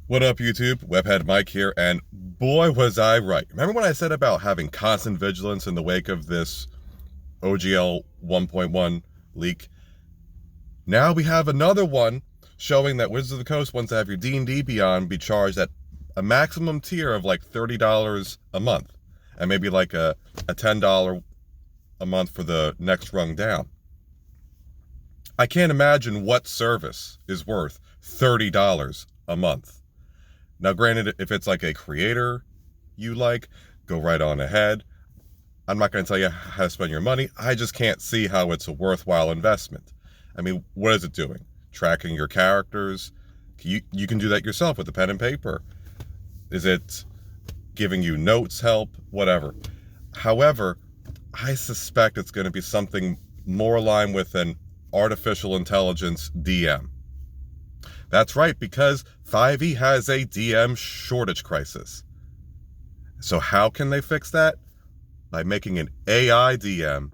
What up, YouTube? Webhead Mike here, and boy, was I right. Remember when I said about having constant vigilance in the wake of this OGL 1.1 leak? Now we have another one showing that Wizards of the Coast wants to have your D&D Beyond be charged at a maximum tier of like $30 a month, and maybe like a $10 a month for the next rung down. I can't imagine what service is worth $30 a month. Now, granted, if it's like a creator you like, go right on ahead. I'm not going to tell you how to spend your money. I just can't see how it's a worthwhile investment. I mean, what is it doing? Tracking your characters? You can do that yourself with a pen and paper. Is it giving you notes, help, whatever? However, I suspect it's going to be something more aligned with an artificial intelligence DM. That's right, because 5e has a DM shortage crisis. So how can they fix that? By making an AI DM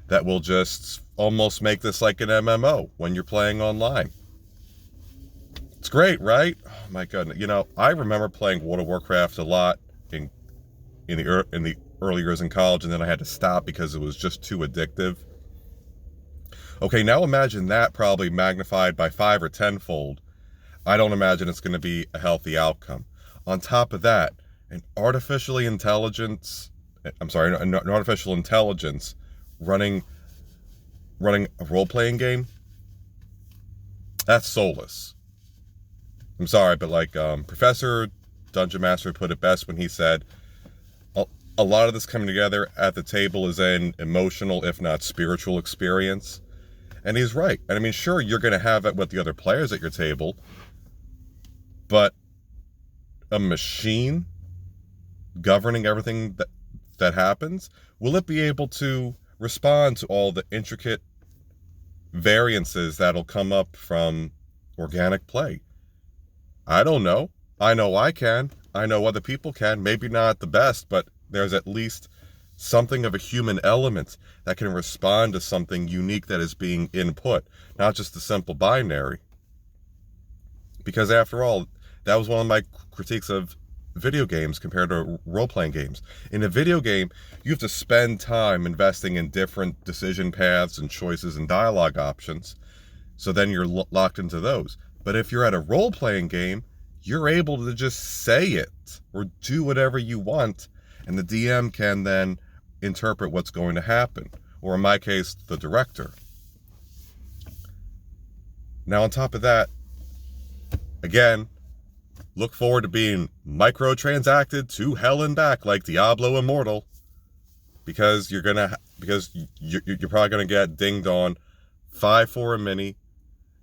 that will just almost make this like an MMO when you're playing online. It's great, right? Oh my goodness. You know, I remember playing World of Warcraft a lot in the early years in college, and then I had to stop because it was just too addictive. Okay, now imagine that probably magnified by 5 or 10-fold. I don't imagine it's going to be a healthy outcome. On top of that, an artificial intelligence running a role-playing game, that's soulless. I'm sorry, but like Professor Dungeon Master put it best when he said, a lot of this coming together at the table is an emotional, if not spiritual experience. And he's right. And I mean, sure, you're going to have it with the other players at your table, but a machine governing everything that happens, will it be able to respond to all the intricate variances that'll come up from organic play? I don't know. I know I can. I know other people can. Maybe not the best, but there's at least something of a human element that can respond to something unique that is being input, not just a simple binary. Because after all, that was one of my critiques of video games compared to role-playing games. In a video game, you have to spend time investing in different decision paths and choices and dialogue options, so then you're locked into those. But if you're at a role-playing game, you're able to just say it or do whatever you want, and the DM can then interpret what's going to happen, or in my case, the director. Now, on top of that, again, look forward to being microtransacted to hell and back like Diablo Immortal, because you're probably gonna get dinged on 5 for a mini,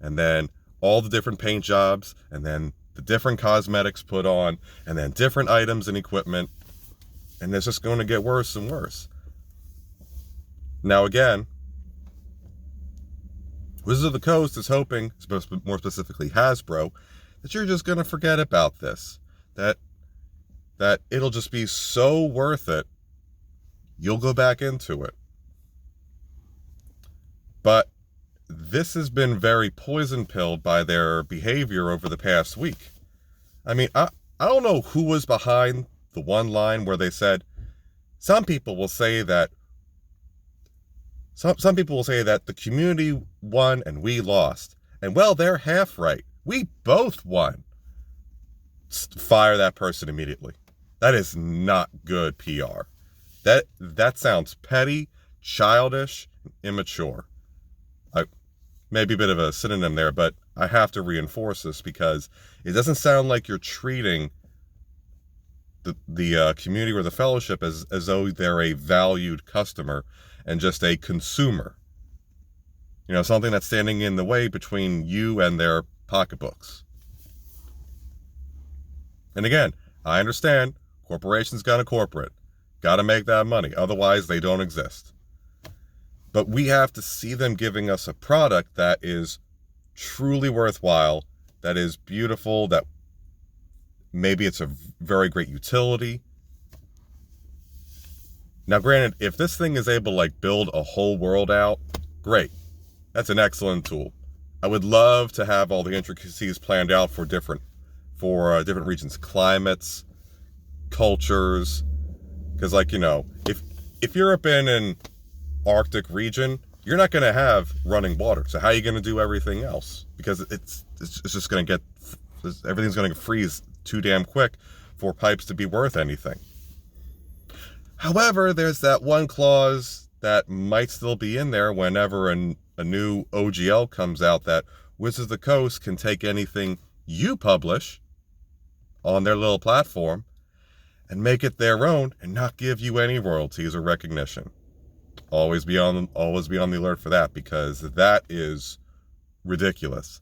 and then all the different paint jobs, and then the different cosmetics put on, and then different items and equipment, and it's just going to get worse and worse. Now again, Wizards of the Coast is hoping, more specifically Hasbro, that you're just going to forget about this. That it'll just be so worth it, you'll go back into it. But this has been very poison-pilled by their behavior over the past week. I mean, I don't know who was behind the one line where they said, some people will say that the community won and we lost. And well, they're half right. We both won. Fire that person immediately. That is not good PR. That sounds petty, childish, immature. Maybe a bit of a synonym there, but I have to reinforce this because it doesn't sound like you're treating the community or the fellowship as though they're a valued customer and just a consumer. You know, something that's standing in the way between you and their pocketbooks. And again, I understand corporations gonna corporate. Gotta make that money, otherwise they don't exist. But we have to see them giving us a product that is truly worthwhile, that is beautiful, that maybe it's a very great utility. Now, granted, if this thing is able to like build a whole world out, great. That's an excellent tool. I would love to have all the intricacies planned out for different for different regions, climates, cultures. Because, like, if you're up in an Arctic region, you're not going to have running water. So how are you going to do everything else? Because it's just going to everything's going to freeze too damn quick for pipes to be worth anything. However, there's that one clause that might still be in there whenever a new OGL comes out, that Wizards of the Coast can take anything you publish on their little platform and make it their own and not give you any royalties or recognition. Always be on the alert for that, because that is ridiculous.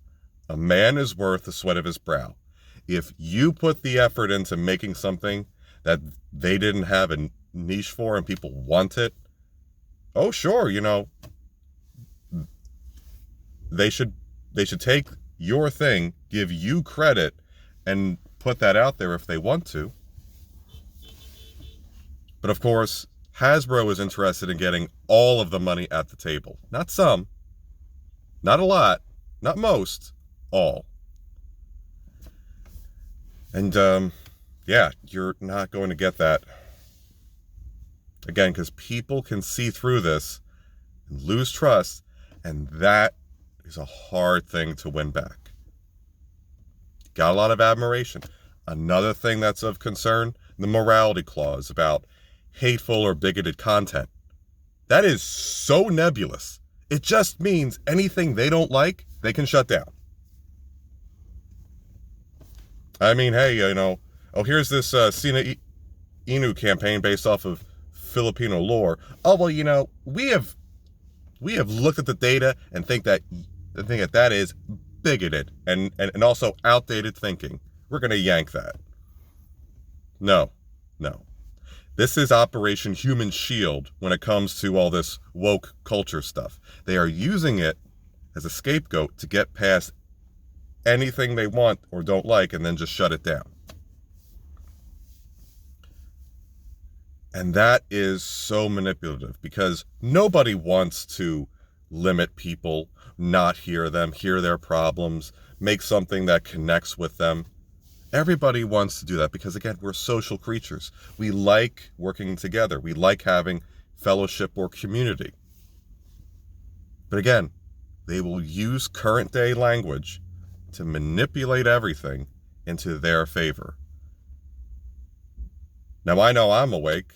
A man is worth the sweat of his brow. If you put the effort into making something that they didn't have a niche for and people want it, oh sure, they should take your thing, give you credit, and put that out there if they want to. But of course, Hasbro is interested in getting all of the money at the table. Not some, not a lot, not most, all. And yeah, you're not going to get that. Again, because people can see through this and lose trust, and that is a hard thing to win back. Got a lot of admiration. Another thing that's of concern, the morality clause about hateful or bigoted content. That is so nebulous. It just means anything they don't like, they can shut down. I mean, hey, here's this Sina Inu campaign based off of Filipino lore. Oh, well, we have looked at the data and think that that is bigoted and also outdated thinking. We're going to yank that. No. This is Operation Human Shield when it comes to all this woke culture stuff. They are using it as a scapegoat to get past anything they want or don't like and then just shut it down. And that is so manipulative, because nobody wants to limit people, not hear them, hear their problems, make something that connects with them. Everybody wants to do that because, again, we're social creatures. We like working together. We like having fellowship or community. But again, they will use current day language to manipulate everything into their favor. Now, I know I'm awake.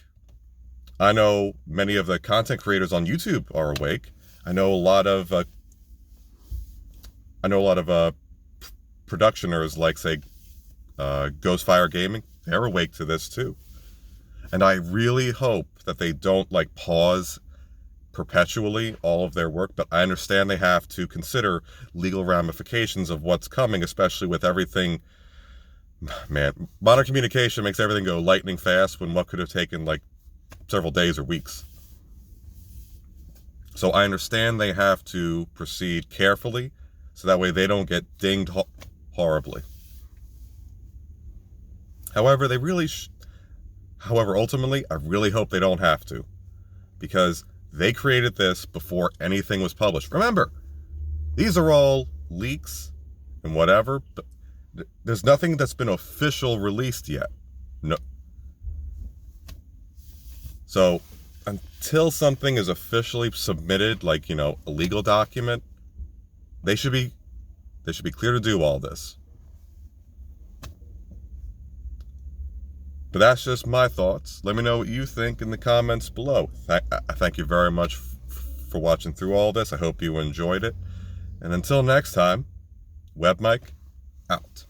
I know many of the content creators on YouTube are awake. I know a lot of productioners, like, say, Ghostfire Gaming. They're awake to this too. And I really hope that they don't pause perpetually all of their work, but I understand they have to consider legal ramifications of what's coming, especially with everything. Man, modern communication makes everything go lightning fast when what could have taken several days or weeks. So I understand they have to proceed carefully so that way they don't get dinged horribly. However, ultimately, I really hope they don't have to, because they created this before anything was published. Remember, these are all leaks and whatever, but there's nothing that's been official released yet. No. So until something is officially submitted, a legal document, they should be clear to do all this. But that's just my thoughts. Let me know what you think in the comments below. I thank you very much for watching through all this. I hope you enjoyed it. And until next time, WebMike out.